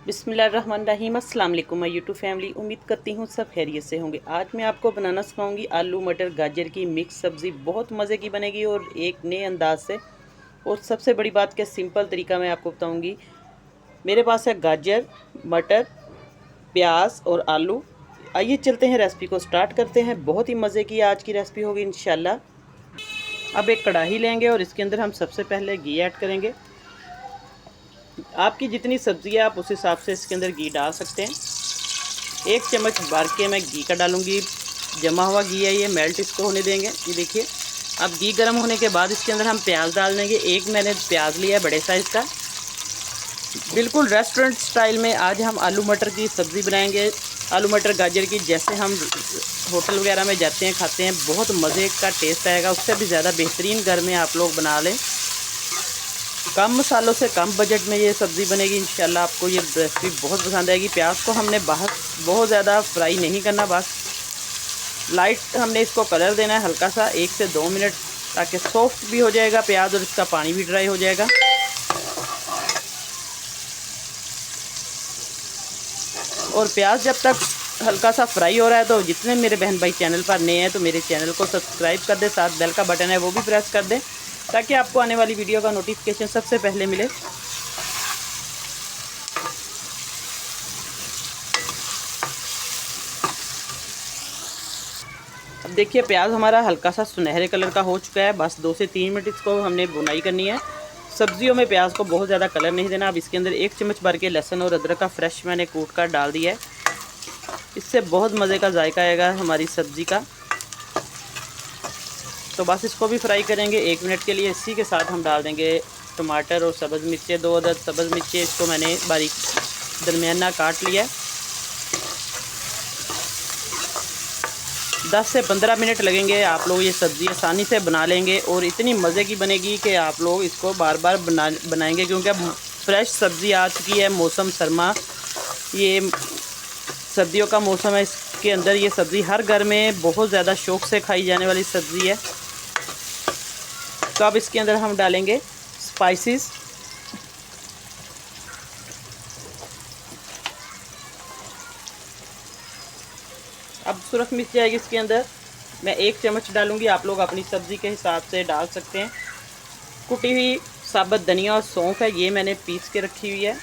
बिस्मिल्लाहिर्रहमानिर्रहीम। अस्सलाम वालेकुम माय यूट्यूब फैमिली। उम्मीद करती हूँ सब खैरियत से होंगे। आज मैं आपको बनाना सिखाऊंगी आलू मटर गाजर की मिक्स सब्ज़ी। बहुत मज़े की बनेगी और एक नए अंदाज से। और सबसे बड़ी बात क्या, सिंपल तरीका मैं आपको बताऊंगी। मेरे पास है गाजर, मटर, प्याज और आलू। आइए चलते हैं, रेसिपी को स्टार्ट करते हैं। बहुत ही मज़े की आज की रेसिपी होगी इंशाल्लाह। अब एक कढ़ाई लेंगे और इसके अंदर हम सबसे पहले घी ऐड करेंगे। आपकी जितनी सब्ज़ी है आप उस हिसाब से इसके अंदर घी डाल सकते हैं। 1 चम्मच भर के मैं घी का डालूंगी। जमा हुआ घी है ये, मेल्ट इसको होने देंगे। ये देखिए, अब घी गर्म होने के बाद इसके अंदर हम प्याज डाल देंगे। एक मैंने प्याज लिया है बड़े साइज़ का। बिल्कुल रेस्टोरेंट स्टाइल में आज हम आलू मटर की सब्ज़ी बनाएंगे। आलू मटर गाजर की, जैसे हम होटल वगैरह में जाते हैं खाते हैं, बहुत मज़े का टेस्ट आएगा। उससे भी ज़्यादा बेहतरीन घर में आप लोग बना लें। कम मसालों से कम बजट में ये सब्ज़ी बनेगी इंशाल्लाह। आपको ये रेसिपी बहुत पसंद आएगी। प्याज को हमने बाहर बहुत ज़्यादा फ्राई नहीं करना, बस लाइट हमने इसको कलर देना है हल्का सा, 1 से 2 मिनट, ताकि सॉफ्ट भी हो जाएगा प्याज और इसका पानी भी ड्राई हो जाएगा। और प्याज जब तक हल्का सा फ्राई हो रहा है, तो जितने मेरे बहन भाई चैनल पर नए हैं तो मेरे चैनल को सब्सक्राइब कर दें, साथ बेल का बटन है वो भी प्रेस कर दें, ताकि आपको आने वाली वीडियो का नोटिफिकेशन सबसे पहले मिले। अब देखिए, प्याज हमारा हल्का सा सुनहरे कलर का हो चुका है। बस 2 से 3 मिनट इसको हमने भुनाई करनी है। सब्जियों में प्याज को बहुत ज़्यादा कलर नहीं देना। अब इसके अंदर 1 चम्मच भर के लहसुन और अदरक का फ्रेश मैंने कूट कर डाल दिया है। इससे बहुत मज़े का जायका आएगा हमारी सब्ज़ी का। तो बस इसको भी फ्राई करेंगे 1 मिनट के लिए। इसी के साथ हम डाल देंगे टमाटर और सब्ज़ मिर्चें। 2 अदद सब्ज़ मिर्चें, इसको मैंने बारीक दरमियाना काट लिया। 10 से 15 मिनट लगेंगे। आप लोग ये सब्ज़ी आसानी से बना लेंगे और इतनी मज़े की बनेगी कि आप लोग इसको बार बार बनाएंगे, क्योंकि अब फ्रेश सब्ज़ी आ चुकी है। मौसम सरमा, ये सर्दियों का मौसम है। इसके अंदर ये सब्ज़ी हर घर में बहुत ज़्यादा शौक़ से खाई जाने वाली सब्ज़ी है। तो अब इसके अंदर हम डालेंगे स्पाइसेस। अब सुरख मिर्च जाएगी इसके अंदर, मैं 1 चम्मच डालूंगी। आप लोग अपनी सब्ज़ी के हिसाब से डाल सकते हैं। कुटी हुई साबुत धनिया और सौंफ है, ये मैंने पीस के रखी हुई है।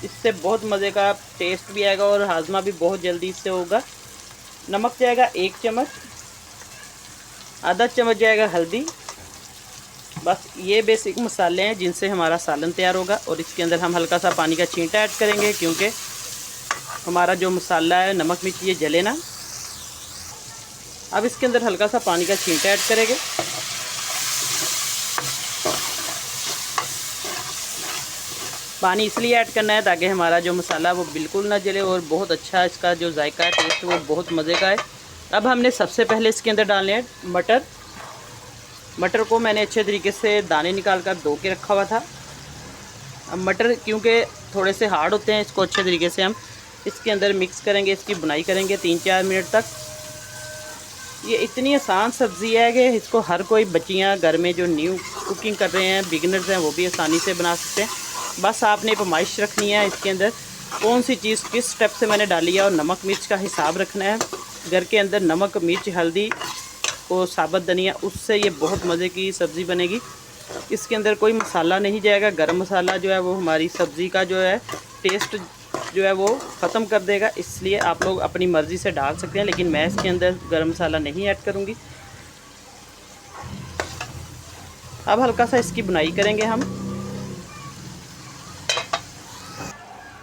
इससे बहुत मज़े का टेस्ट भी आएगा और हाजमा भी बहुत जल्दी इससे होगा। नमक जाएगा 1 चम्मच, आधा चम्मच जाएगा हल्दी। बस ये बेसिक मसाले हैं जिनसे हमारा सालन तैयार होगा। और इसके अंदर हम हल्का सा पानी का छींटा ऐड करेंगे, क्योंकि हमारा जो मसाला है नमक मिर्च ये जले ना। अब इसके अंदर हल्का सा पानी का छींटा ऐड करेंगे। पानी इसलिए ऐड करना है ताकि हमारा जो मसाला वो बिल्कुल ना जले और बहुत अच्छा इसका जो जायका है, टेस्ट वो बहुत मज़े का है। अब हमने सबसे पहले इसके अंदर डालने हैं मटर। मटर को मैंने अच्छे तरीके से दाने निकाल कर धो के रखा हुआ था। अब मटर क्योंकि थोड़े से हार्ड होते हैं, इसको अच्छे तरीके से हम इसके अंदर मिक्स करेंगे, इसकी बुनाई करेंगे 3-4 मिनट तक। ये इतनी आसान सब्ज़ी है कि इसको हर कोई, बच्चियाँ घर में जो न्यू कुकिंग कर रहे हैं, बिगिनर्स हैं, वो भी आसानी से बना सकते हैं। बस आपने फरमाइश रखनी है इसके अंदर कौन सी चीज़ किस स्टेप से मैंने डाली है, और नमक मिर्च का हिसाब रखना है। घर के अंदर नमक मिर्च हल्दी और साबुत धनिया, उससे ये बहुत मज़े की सब्ज़ी बनेगी। इसके अंदर कोई मसाला नहीं जाएगा। गरम मसाला जो है वो हमारी सब्ज़ी का जो है टेस्ट जो है वो ख़त्म कर देगा। इसलिए आप लोग अपनी मर्ज़ी से डाल सकते हैं, लेकिन मैं इसके अंदर गरम मसाला नहीं ऐड करूँगी। अब हल्का सा इसकी बुनाई करेंगे हम।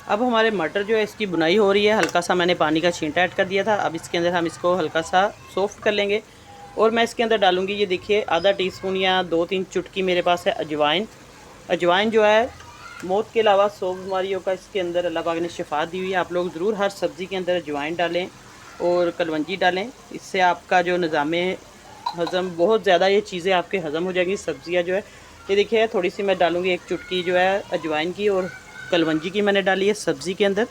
अब हमारे मटर जो है इसकी बुनाई हो रही है। हल्का सा मैंने पानी का छींटा ऐड कर दिया था। अब इसके अंदर हम इसको हल्का सा सॉफ्ट कर लेंगे। और मैं इसके अंदर डालूँगी, ये देखिए, आधा टीस्पून या 2-3 चुटकी मेरे पास है अजवाइन। अजवाइन जो है मौत के अलावा 100 बीमारियों का इसके अंदर अल्लाह पाक ने शिफा दी हुई है। आप लोग ज़रूर हर सब्ज़ी के अंदर अजवाइन डालें और कलवंजी डालें। इससे आपका जो निज़ामे हज़म, बहुत ज़्यादा ये चीज़ें आपके हज़म हो जाएंगी। सब्ज़ियाँ जो है, ये देखिए, थोड़ी सी मैं डालूँगी 1 चुटकी जो है अजवाइन की, और कलवंजी की मैंने डाली है सब्ज़ी के अंदर।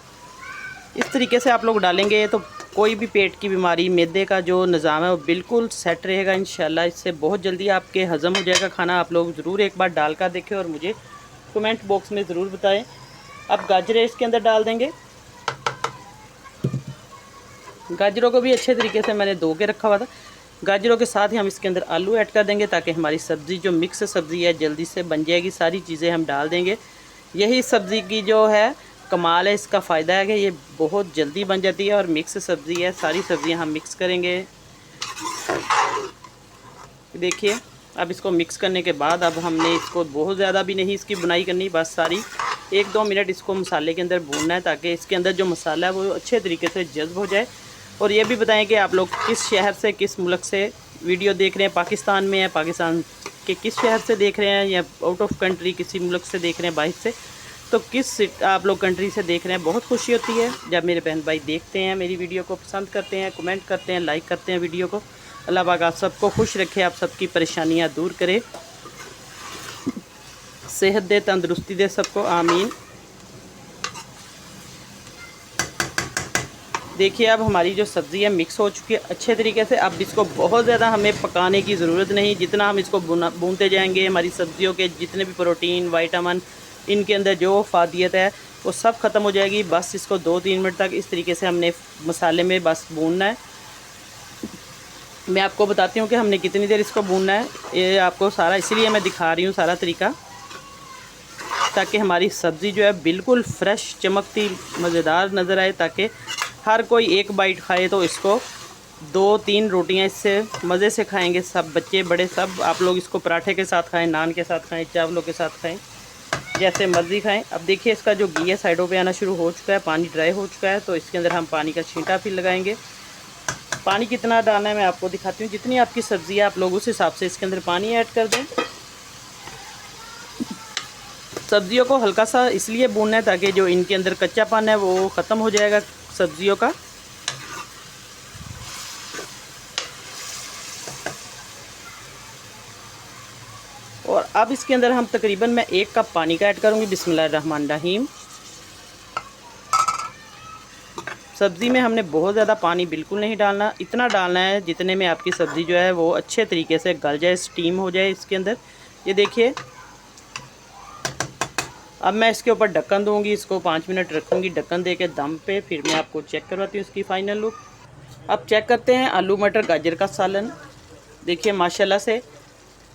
इस तरीके से आप लोग डालेंगे तो कोई भी पेट की बीमारी, मैदे का जो निज़ाम है वो बिल्कुल सेट रहेगा इंशाल्लाह। इससे बहुत जल्दी आपके हज़म हो जाएगा खाना। आप लोग ज़रूर एक बार डाल कर देखें और मुझे कमेंट बॉक्स में ज़रूर बताएं। अब गाजरें इसके अंदर डाल देंगे। गाजरों को भी अच्छे तरीके से मैंने धो के रखा हुआ था। गाजरों के साथ ही हम इसके अंदर आलू ऐड कर देंगे ताकि हमारी सब्ज़ी जो मिक्स सब्ज़ी है जल्दी से बन जाएगी। सारी चीज़ें हम डाल देंगे। यही सब्ज़ी की जो है कमाल है, इसका फ़ायदा है कि ये बहुत जल्दी बन जाती है और मिक्स सब्ज़ी है। सारी सब्ज़ियां हम मिक्स करेंगे। देखिए अब इसको मिक्स करने के बाद अब हमने इसको बहुत ज़्यादा भी नहीं इसकी बुनाई करनी, बस सारी 1-2 मिनट इसको मसाले के अंदर भूनना है ताकि इसके अंदर जो मसाला है वो अच्छे तरीके से जज्ब हो जाए। और ये भी बताएं कि आप लोग किस शहर से, किस मुल्क से वीडियो देख रहे हैं। पाकिस्तान में है, पाकिस्तान के किस शहर से देख रहे हैं, या आउट ऑफ कंट्री किसी मुल्क से देख रहे हैं बाहर से, तो किस आप लोग कंट्री से देख रहे हैं। बहुत खुशी होती है जब मेरे बहन भाई देखते हैं, मेरी वीडियो को पसंद करते हैं, कमेंट करते हैं, लाइक करते हैं वीडियो को। अल्लाह पाक आप सबको खुश रखे, आप सबकी परेशानियां दूर करे, सेहत दे, तंदुरुस्ती दे सबको, आमीन। देखिए अब हमारी जो सब्ज़ी है मिक्स हो चुकी है अच्छे तरीके से। अब इसको बहुत ज़्यादा हमें पकाने की ज़रूरत नहीं। जितना हम इसको भूनते जाएंगे हमारी सब्ज़ियों के जितने भी प्रोटीन, विटामिन, इनके अंदर जो फ़ादियत है वो सब ख़त्म हो जाएगी। बस इसको 2-3 मिनट तक इस तरीके से हमने मसाले में बस भूनना है। मैं आपको बताती हूँ कि हमने कितनी देर इसको भूनना है। ये आपको सारा इसलिए मैं दिखा रही हूँ सारा तरीका, ताकि हमारी सब्ज़ी जो है बिल्कुल फ़्रेश, चमकती, मज़ेदार नज़र आए, ताकि हर कोई एक बाइट खाए तो इसको 2-3 रोटियां इससे मज़े से खाएंगे। सब बच्चे बड़े सब। आप लोग इसको पराठे के साथ खाएं, नान के साथ खाएं, चावलों के साथ खाएं, जैसे मर्ज़ी खाएं। अब देखिए इसका जो घी है साइडों पे आना शुरू हो चुका है, पानी ड्राई हो चुका है, तो इसके अंदर हम पानी का छींटा फिर लगाएंगे। पानी कितना डालना है मैं आपको दिखाती हूँ। जितनी आपकी सब्ज़ी है आप लोग उस हिसाब से इसके अंदर पानी ऐड कर दें। सब्ज़ियों को हल्का सा इसलिए भूनना है ताकि जो इनके अंदर कच्चापन है वो ख़त्म हो जाएगा सब्ज़ियों का। और अब इसके अंदर हम तकरीबन मैं 1 कप पानी का ऐड करूँगी। बिस्मिल्लाहिर्रहमानिर्रहीम। सब्ज़ी में हमने बहुत ज़्यादा पानी बिल्कुल नहीं डालना, इतना डालना है जितने में आपकी सब्ज़ी जो है वो अच्छे तरीके से गल जाए, स्टीम हो जाए इसके अंदर। ये देखिए अब मैं इसके ऊपर ढक्कन दूंगी, इसको 5 मिनट रखूंगी ढक्कन दे के दम पे, फिर मैं आपको चेक करवाती हूँ इसकी फ़ाइनल लुक। अब चेक करते हैं आलू मटर गाजर का सालन। देखिए माशाल्लाह से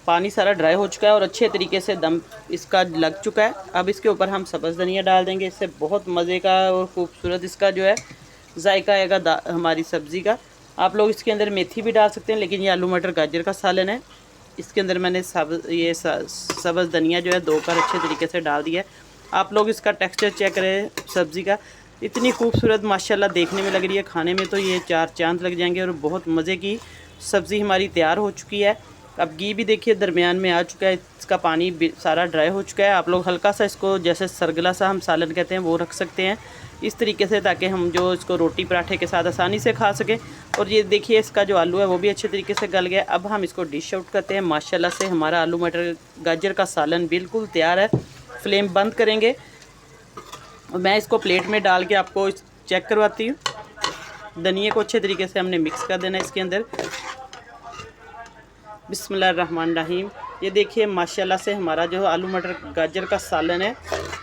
पानी सारा ड्राई हो चुका है और अच्छे तरीके से दम इसका लग चुका है। अब इसके ऊपर हम सब्ज़ धनिया डाल देंगे, इससे बहुत मज़े का और ख़ूबसूरत इसका जो है जायका आएगा हमारी सब्ज़ी का। आप लोग इसके अंदर मेथी भी डाल सकते हैं, लेकिन ये आलू मटर गाजर का सालन है, इसके अंदर मैंने सब्ज़ धनिया जो है धोकर अच्छे तरीके से डाल दिया है। आप लोग इसका टेक्सचर चेक करें सब्ज़ी का, इतनी खूबसूरत माशाल्लाह देखने में लग रही है, खाने में तो ये 4 चांद लग जाएंगे। और बहुत मज़े की सब्ज़ी हमारी तैयार हो चुकी है। अब घी भी देखिए दरमियान में आ चुका है, इसका पानी सारा ड्राई हो चुका है। आप लोग हल्का सा इसको जैसे सरगला सा हम सालन कहते हैं वो रख सकते हैं इस तरीके से, ताकि हम जो इसको रोटी पराठे के साथ आसानी से खा सकें। और ये देखिए इसका जो आलू है वो भी अच्छे तरीके से गल गया। अब हम इसको डिश आउट करते हैं। माशाल्लाह से हमारा आलू मटर गाजर का सालन बिल्कुल तैयार है। फ्लेम बंद करेंगे और मैं इसको प्लेट में डाल के आपको चेक करवाती हूँ। धनिया को अच्छे तरीके से हमने मिक्स कर देना इसके अंदर। बिस्मिल्लाहिर्रहमानिर्रहीम। ये देखिए माशाल्लाह से हमारा जो आलू मटर गाजर का सालन है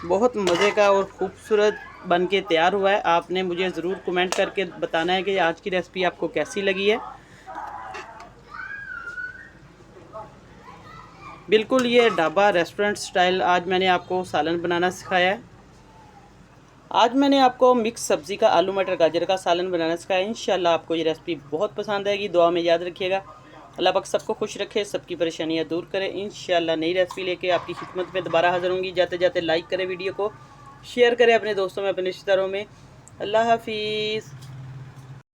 बहुत मज़े का और ख़ूबसूरत बन के तैयार हुआ है। आपने मुझे ज़रूर कमेंट करके बताना है कि आज की रेसिपी आपको कैसी लगी है। बिल्कुल ये ढाबा रेस्टोरेंट स्टाइल आज मैंने आपको सालन बनाना सिखाया है। आज मैंने आपको मिक्स सब्ज़ी का आलू मटर गाजर का सालन बनाना सिखाया। इंशाल्लाह आपको ये रेसिपी बहुत पसंद आएगी। दुआ में याद रखिएगा। अल्लाह पाक सबको खुश रखे, सबकी परेशानियां दूर करे। इंशाल्लाह नई रेसिपी लेके आपकी खिदमत में दोबारा हाज़िर होंगी। जाते जाते लाइक करें वीडियो को, शेयर करें अपने दोस्तों में, अपने रिश्तेदारों में। अल्लाह हाफिज़।